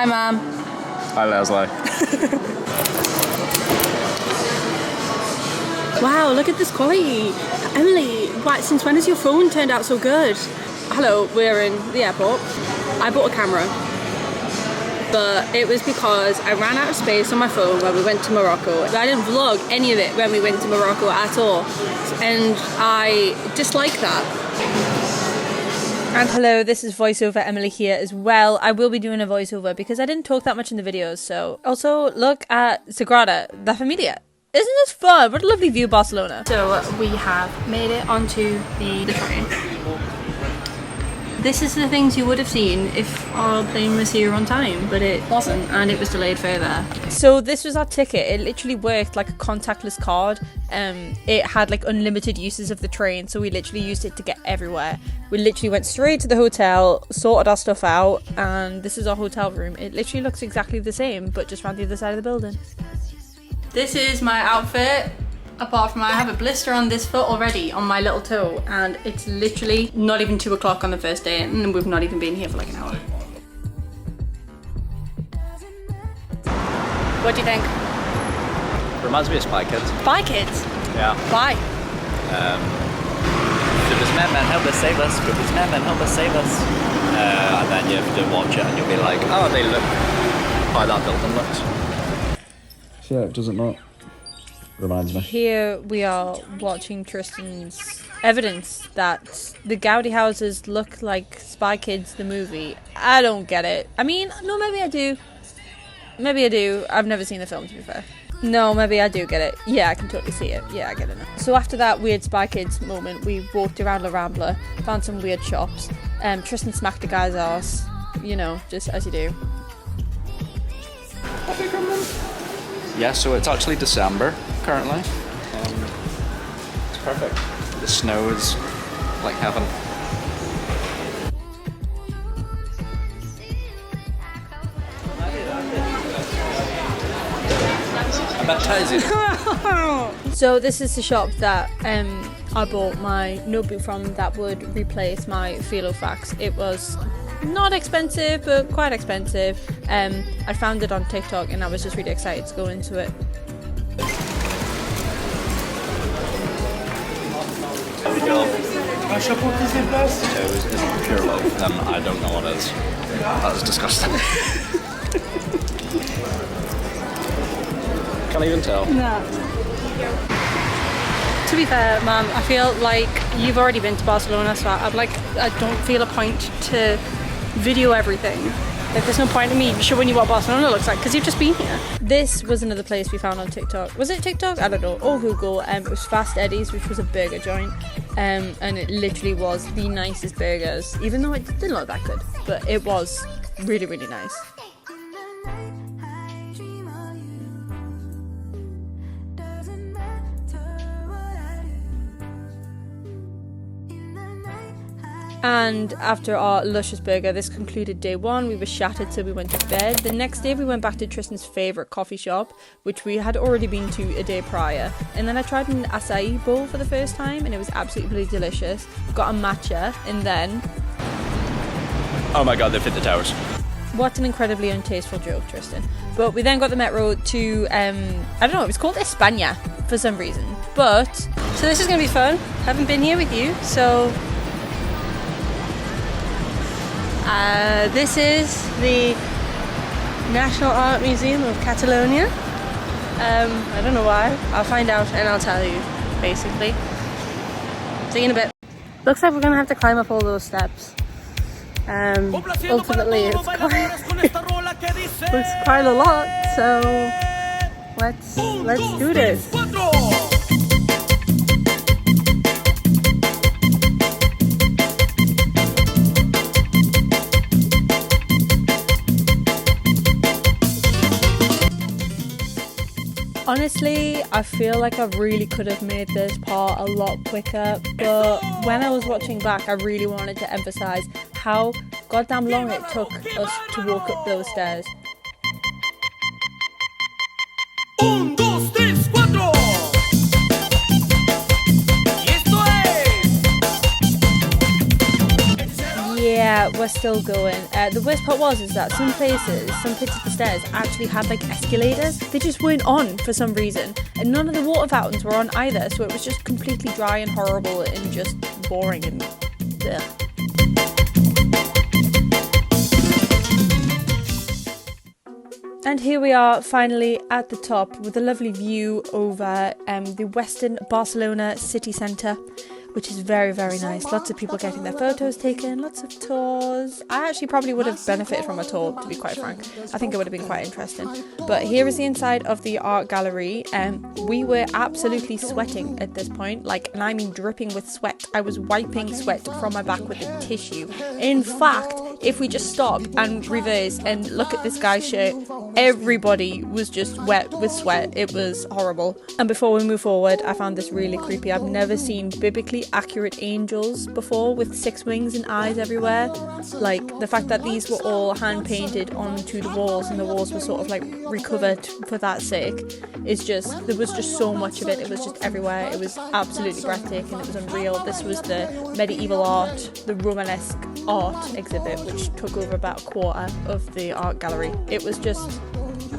Hi, Mom. Hi, Leslie. Wow, look at this quality. Emily, since when has your phone turned out so good? Hello, we're in the airport. I bought a camera, but it was because I ran out of space on my phone when we went to Morocco. I didn't vlog any of it when we went to Morocco at all, and I dislike that. And hello, this is voiceover Emily here as well. I will be doing a voiceover because I didn't talk that much in the videos. So also look at Sagrada, La Familia. Isn't this fun? What a lovely view of Barcelona. So we have made it onto the train. This is the things you would have seen if our plane was here on time, but it wasn't, and it was delayed further. So this was our ticket. It literally worked like a contactless card. It had like unlimited uses of the train, so we literally used it to get everywhere. We literally went straight to the hotel, sorted our stuff out, and this is our hotel room. It literally looks exactly the same, but just around the other side of the building. This is my outfit. Apart from I have a blister on this foot already on my little toe, and it's literally not even 2 o'clock on the first day, and we've not even been here for like an hour. What do you think? Reminds me of Spy Kids. Spy Kids? Yeah. Why? If this man, help us, save us. If this man, help us, save us. And then you have to watch it and you'll be like, oh, they look how that building looks. Yeah, does it not? Reminds me. Here we are watching Tristan's evidence that the Gaudi houses look like Spy Kids the movie. I don't get it. I mean, no, maybe I do. Maybe I do. I've never seen the film, to be fair. No, maybe I do get it. Yeah, I can totally see it. Yeah, I get it now. So after that weird Spy Kids moment, we walked around La Rambla, found some weird shops. Tristan smacked a guy's ass. You know, just as you do. Yeah, so it's actually December currently. It's perfect. The snow is like heaven. I'm baptizing. So this is the shop that I bought my notebook from that would replace my Filofax. It was not expensive, but quite expensive. I found it on TikTok and I was just really excited to go into it. It isn't pure love, then I don't know what is. That was disgusting. Can't even tell. No. To be fair, Mum, I feel like you've already been to Barcelona, so I don't feel a point to video everything. Like, there's no point in me showing you what Barcelona looks like because you've just been here. This was another place we found on TikTok. Was it TikTok? I don't know. Or Google. It was Fast Eddie's, which was a burger joint. And it literally was the nicest burgers, even though it didn't look that good. But it was really, really nice. And after our luscious burger, this concluded day one. We were shattered, so we went to bed. The next day we went back to Tristan's favourite coffee shop, which we had already been to a day prior. And then I tried an acai bowl for the first time, and it was absolutely delicious. Got a matcha, and then... Oh my god, they fit the towers. What an incredibly untasteful joke, Tristan. But we then got the metro to, I don't know, it was called España for some reason. But... So this is going to be fun. Haven't been here with you, so... this is the National Art Museum of Catalonia. I don't know why. I'll find out and I'll tell you, basically. See you in a bit. Looks like we're going to have to climb up all those steps. Ultimately, it's quite a lot, so let's do this. Honestly, I feel like I really could have made this part a lot quicker, but when I was watching back, I really wanted to emphasize how goddamn long it took us to walk up those stairs. Un, dos, tres, cuatro. Y esto es... Yeah, Yeah, we're still going. The worst part is that some places, some bits of the stairs actually had like escalators. They just weren't on for some reason. And none of the water fountains were on either, so it was just completely dry and horrible and just boring and ugh. And here we are finally at the top with a lovely view over the western Barcelona city centre, which is very, very nice. Lots of people getting their photos taken, lots of tours. I actually probably would have benefited from a tour, to be quite frank. I think it would have been quite interesting. But here is the inside of the art gallery. We were absolutely sweating at this point, like, and I mean dripping with sweat. I was wiping sweat from my back with a tissue. In fact, if we just stop and reverse and look at this guy's shirt, everybody was just wet with sweat. It was horrible. And before we move forward, I found this really creepy. I've never seen biblically accurate angels before with 6 wings and eyes everywhere. Like, the fact that these were all hand painted onto the walls and the walls were sort of like recovered for that sake is just, there was just so much of it. It was just everywhere. It was absolutely breathtaking. It was unreal. This was the medieval art, the Romanesque art exhibit, which took over about a quarter of the art gallery. It was just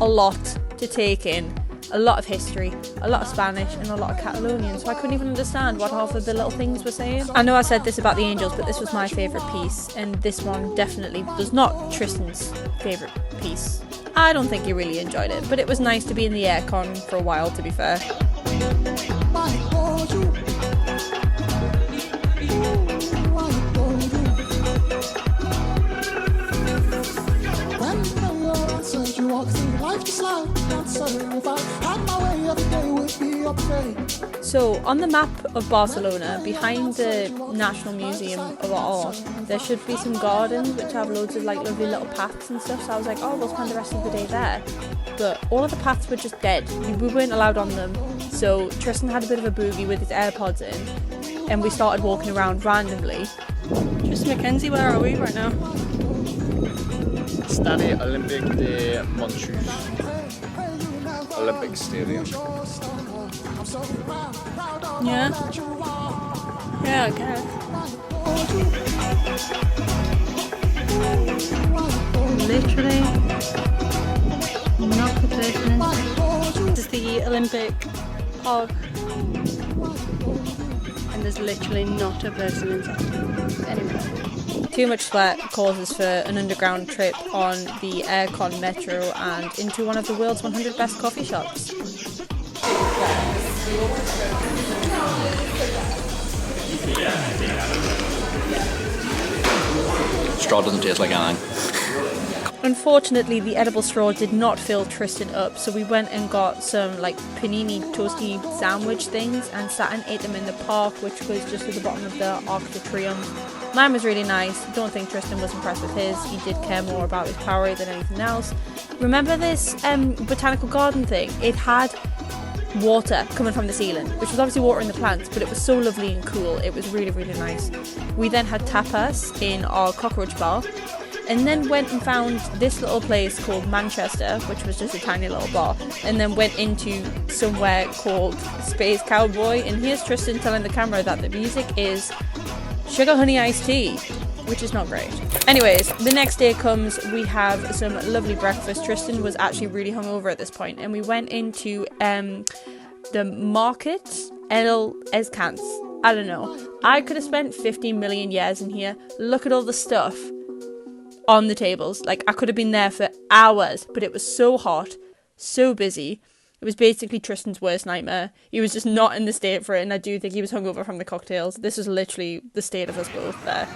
a lot to take in. A lot of history, a lot of Spanish and a lot of Catalonian, so I couldn't even understand what half of the little things were saying. I know I said this about the angels, but this was my favourite piece, and this one definitely was not Tristan's favourite piece. I don't think he really enjoyed it, but it was nice to be in the aircon for a while, to be fair. So, on the map of Barcelona, behind the National Museum of Art, there should be some gardens which have loads of like lovely little paths and stuff, so I was like, oh, we'll spend the rest of the day there. But all of the paths were just dead. We weren't allowed on them, so Tristan had a bit of a boogie with his AirPods in, and we started walking around randomly. Tristan Mackenzie, where are we right now? Stade Olympique de Montjuïc. Olympic Stadium. Yeah. Yeah, okay. Literally not the person. This is the Olympic Park. And there's literally not a person inside. Anyway. Too much sweat causes for an underground trip on the aircon metro and into one of the world's 100 best coffee shops. Straw doesn't taste like anything. Unfortunately, the edible straw did not fill Tristan up, so we went and got some like panini toasty sandwich things and sat and ate them in the park, which was just at the bottom of the Arc de Triomphe. Mine was really nice. Don't think Tristan was impressed with his. He did care more about his Powerade than anything else. Remember this botanical garden thing? It had water coming from the ceiling, which was obviously watering the plants, but it was so lovely and cool. It was really, really nice. We then had tapas in our cockroach bar, and then went and found this little place called Manchester, which was just a tiny little bar, and then went into somewhere called Space Cowboy, and here's Tristan telling the camera that the music is Sugar Honey Iced Tea, which is not great. Anyways, the next day comes, we have some lovely breakfast. Tristan was actually really hungover at this point, and we went into the market El Escans. I don't know. I could have spent 15 million years in here. Look at all the stuff on the tables. Like, I could have been there for hours, but it was so hot, so busy. It was basically Tristan's worst nightmare. He was just not in the state for it, and I do think he was hungover from the cocktails. This was literally the state of us both there.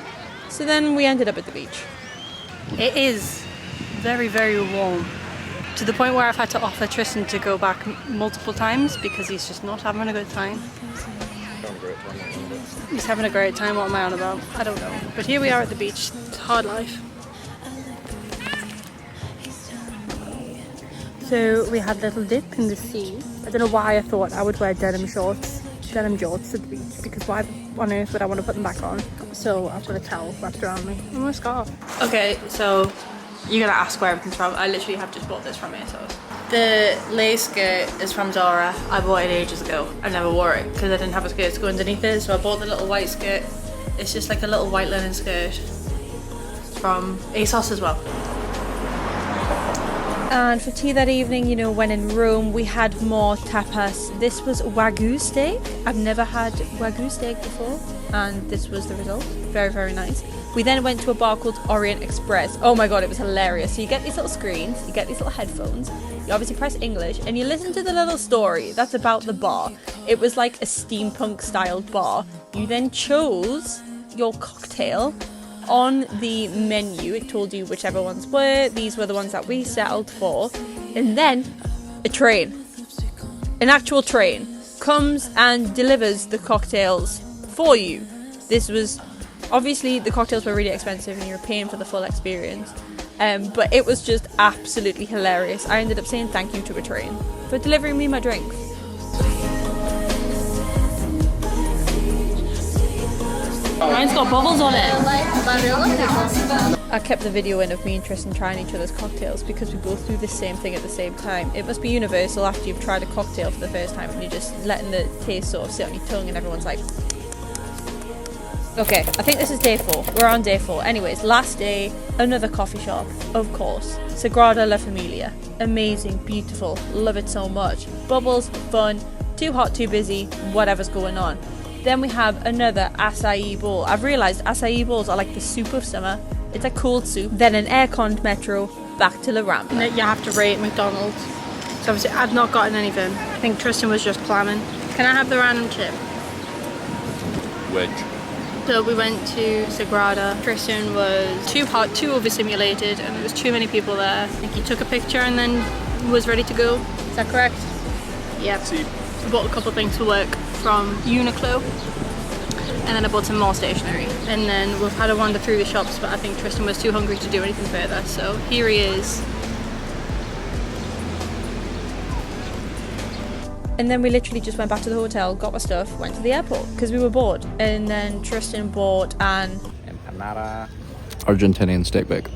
So then we ended up at the beach. It is very, very warm. To the point where I've had to offer Tristan to go back multiple times because he's just not having a good time. He's having a great time. What am I on about? I don't know. But here we are at the beach. It's hard life. So we had a little dip in the sea. I don't know why I thought I would wear denim jorts at the beach, because why on earth would I want to put them back on? So I've got a towel wrapped around me and my scarf. Okay, so you're gonna ask where everything's from. I literally have just bought this from ASOS. The lace skirt is from Zara. I bought it ages ago. I never wore it because I didn't have a skirt to go underneath it, so I bought the little white skirt. It's just like a little white linen skirt. from ASOS as well. And for tea that evening, you know, when in Rome, we had more tapas. This was Wagyu steak. I've never had Wagyu steak before, and this was the result. Very, very nice. We then went to a bar called Orient Express. Oh my god, it was hilarious. So you get these little screens, you get these little headphones, you obviously press English, and you listen to the little story that's about the bar. It was like a steampunk styled bar. You then chose your cocktail. On the menu, it told you whichever ones were. These were the ones that we settled for. And then a train, an actual train, comes and delivers the cocktails for you. This was, obviously the cocktails were really expensive and you were paying for the full experience. But it was just absolutely hilarious. I ended up saying thank you to a train for delivering me my drinks. Mine's got bubbles on it. I kept the video in of me and Tristan trying each other's cocktails because we both do the same thing at the same time. It must be universal after you've tried a cocktail for the first time and you're just letting the taste sort of sit on your tongue and everyone's like... Okay, I think this is day 4. We're on day 4. Anyways, last day, another coffee shop, of course. Sagrada La Familia. Amazing, beautiful, love it so much. Bubbles, fun, too hot, too busy, whatever's going on. Then we have another acai bowl. I've realised acai bowls are like the soup of summer. It's a cold soup. Then an air-conned metro back to La Rambla. You have to rate McDonald's. So obviously I've not gotten anything. I think Tristan was just clamming. Can I have the random chip? Wedge. So we went to Sagrada. Tristan was too hot, too overstimulated, and there was too many people there. I think he took a picture and then was ready to go. Is that correct? Yep. See. I bought a couple of things for work from Uniqlo, and then I bought some more stationery. And then we've had a wander through the shops, but I think Tristan was too hungry to do anything further. So here he is. And then we literally just went back to the hotel, got my stuff, went to the airport because we were bored. And then Tristan bought an Empanada. Argentinian steak bake.